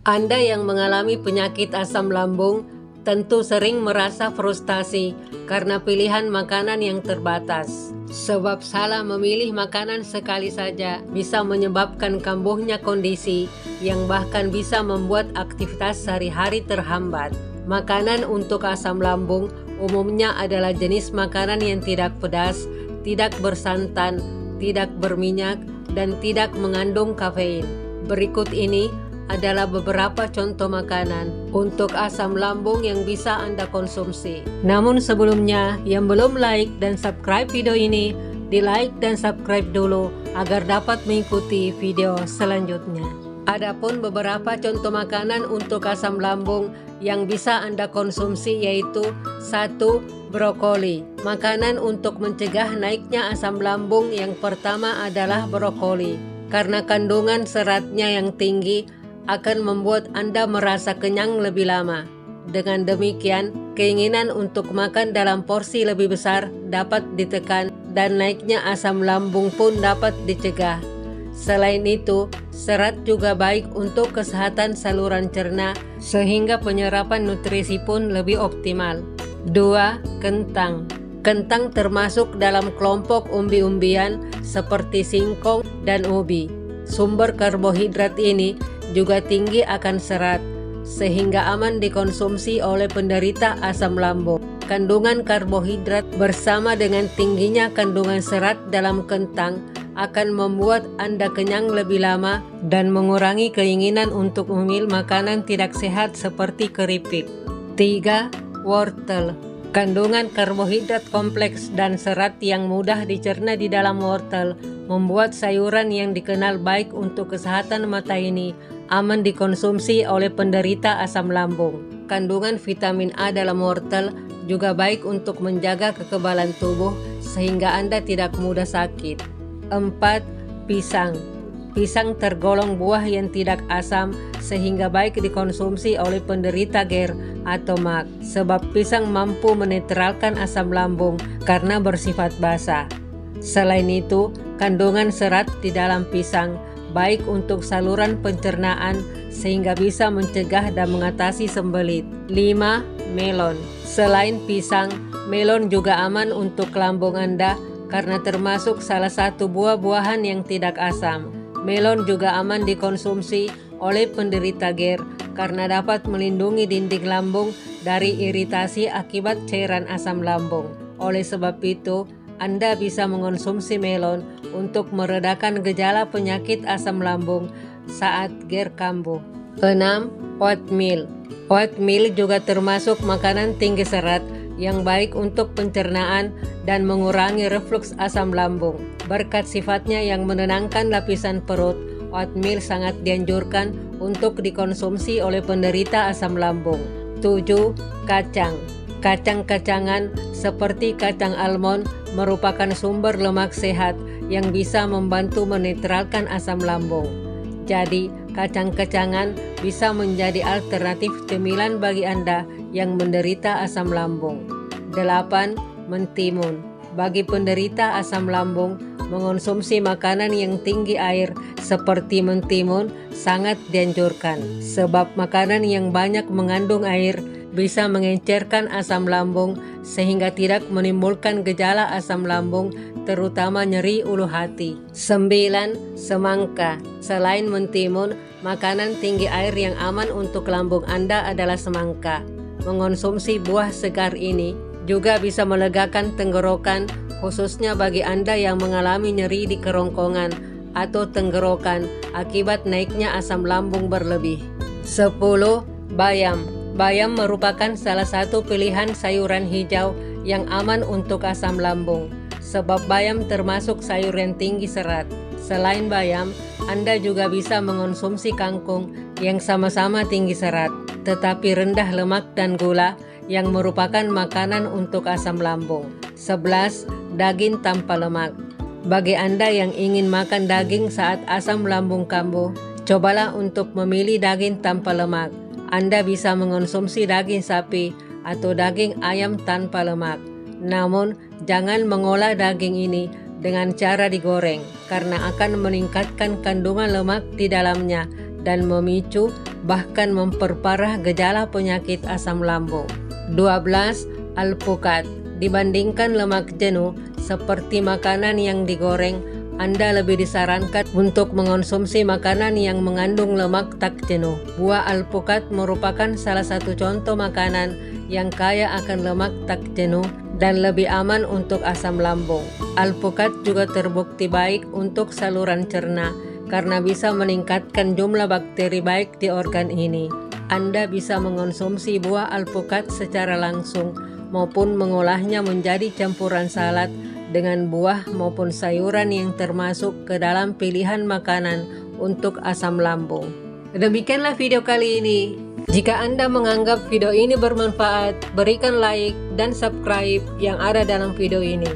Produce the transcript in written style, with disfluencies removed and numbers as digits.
Anda yang mengalami penyakit asam lambung tentu sering merasa frustasi karena pilihan makanan yang terbatas. Sebab salah memilih makanan sekali saja bisa menyebabkan kambuhnya kondisi yang bahkan bisa membuat aktivitas sehari-hari terhambat. Makanan untuk asam lambung umumnya adalah jenis makanan yang tidak pedas, tidak bersantan, tidak berminyak, dan tidak mengandung kafein. Berikut ini adalah beberapa contoh makanan untuk asam lambung yang bisa Anda konsumsi. Namun sebelumnya, yang belum like dan subscribe video ini, di like dan subscribe dulu agar dapat mengikuti video selanjutnya. Adapun beberapa contoh makanan untuk asam lambung yang bisa Anda konsumsi yaitu 1. Brokoli. Makanan untuk mencegah naiknya asam lambung yang pertama adalah brokoli. Karena kandungan seratnya yang tinggi akan membuat Anda merasa kenyang lebih lama. Dengan demikian, keinginan untuk makan dalam porsi lebih besar dapat ditekan dan naiknya asam lambung pun dapat dicegah. Selain itu, serat juga baik untuk kesehatan saluran cerna sehingga penyerapan nutrisi pun lebih optimal. 2. Kentang. Kentang termasuk dalam kelompok umbi-umbian seperti singkong dan ubi. Sumber karbohidrat ini juga tinggi akan serat, sehingga aman dikonsumsi oleh penderita asam lambung. Kandungan karbohidrat bersama dengan tingginya kandungan serat dalam kentang akan membuat Anda kenyang lebih lama dan mengurangi keinginan untuk memilih makanan tidak sehat seperti keripik. 3. Wortel. Kandungan karbohidrat kompleks dan serat yang mudah dicerna di dalam wortel membuat sayuran yang dikenal baik untuk kesehatan mata ini aman dikonsumsi oleh penderita asam lambung. Kandungan vitamin A dalam wortel juga baik untuk menjaga kekebalan tubuh sehingga Anda tidak mudah sakit. 4. Pisang. Pisang tergolong buah yang tidak asam sehingga baik dikonsumsi oleh penderita GERD atau MAG sebab pisang mampu menetralkan asam lambung karena bersifat basah. Selain itu, kandungan serat di dalam pisang baik untuk saluran pencernaan sehingga bisa mencegah dan mengatasi sembelit. 5. Melon. Selain pisang, melon juga aman untuk lambung Anda karena termasuk salah satu buah-buahan yang tidak asam. Melon juga aman dikonsumsi oleh penderita GERD karena dapat melindungi dinding lambung dari iritasi akibat cairan asam lambung. Oleh sebab itu, Anda bisa mengonsumsi melon untuk meredakan gejala penyakit asam lambung saat GERD kambuh. 6. Oatmeal. Oatmeal juga termasuk makanan tinggi serat yang baik untuk pencernaan dan mengurangi refluks asam lambung. Berkat sifatnya yang menenangkan lapisan perut, oatmeal sangat dianjurkan untuk dikonsumsi oleh penderita asam lambung. 7. Kacang. Kacang-kacangan seperti kacang almond merupakan sumber lemak sehat yang bisa membantu menetralkan asam lambung. Jadi, kacang-kacangan bisa menjadi alternatif cemilan bagi Anda yang menderita asam lambung. 8. Mentimun. Bagi penderita asam lambung, mengonsumsi makanan yang tinggi air seperti mentimun sangat dianjurkan sebab makanan yang banyak mengandung air bisa mengencerkan asam lambung sehingga tidak menimbulkan gejala asam lambung terutama nyeri ulu hati. 9. Semangka. Selain mentimun, makanan tinggi air yang aman untuk lambung Anda adalah semangka. Mengonsumsi buah segar ini juga bisa melegakan tenggorokan khususnya bagi Anda yang mengalami nyeri di kerongkongan atau tenggorokan akibat naiknya asam lambung berlebih. 10. Bayam. Bayam merupakan salah satu pilihan sayuran hijau yang aman untuk asam lambung, sebab bayam termasuk sayur yang tinggi serat. Selain bayam, Anda juga bisa mengonsumsi kangkung yang sama-sama tinggi serat, tetapi rendah lemak dan gula yang merupakan makanan untuk asam lambung. 11. Daging tanpa lemak. Bagi Anda yang ingin makan daging saat asam lambung kambuh, cobalah untuk memilih daging tanpa lemak. Anda bisa mengonsumsi daging sapi atau daging ayam tanpa lemak. Namun, jangan mengolah daging ini dengan cara digoreng karena akan meningkatkan kandungan lemak di dalamnya dan memicu bahkan memperparah gejala penyakit asam lambung. 12. Alpukat. Dibandingkan lemak jenuh seperti makanan yang digoreng, Anda lebih disarankan untuk mengonsumsi makanan yang mengandung lemak tak jenuh. Buah alpukat merupakan salah satu contoh makanan yang kaya akan lemak tak jenuh dan lebih aman untuk asam lambung. Alpukat juga terbukti baik untuk saluran cerna karena bisa meningkatkan jumlah bakteri baik di organ ini. Anda bisa mengonsumsi buah alpukat secara langsung maupun mengolahnya menjadi campuran salad dengan buah maupun sayuran yang termasuk ke dalam pilihan makanan untuk asam lambung. Demikianlah video kali ini. Jika Anda menganggap video ini bermanfaat, berikan like dan subscribe yang ada dalam video ini.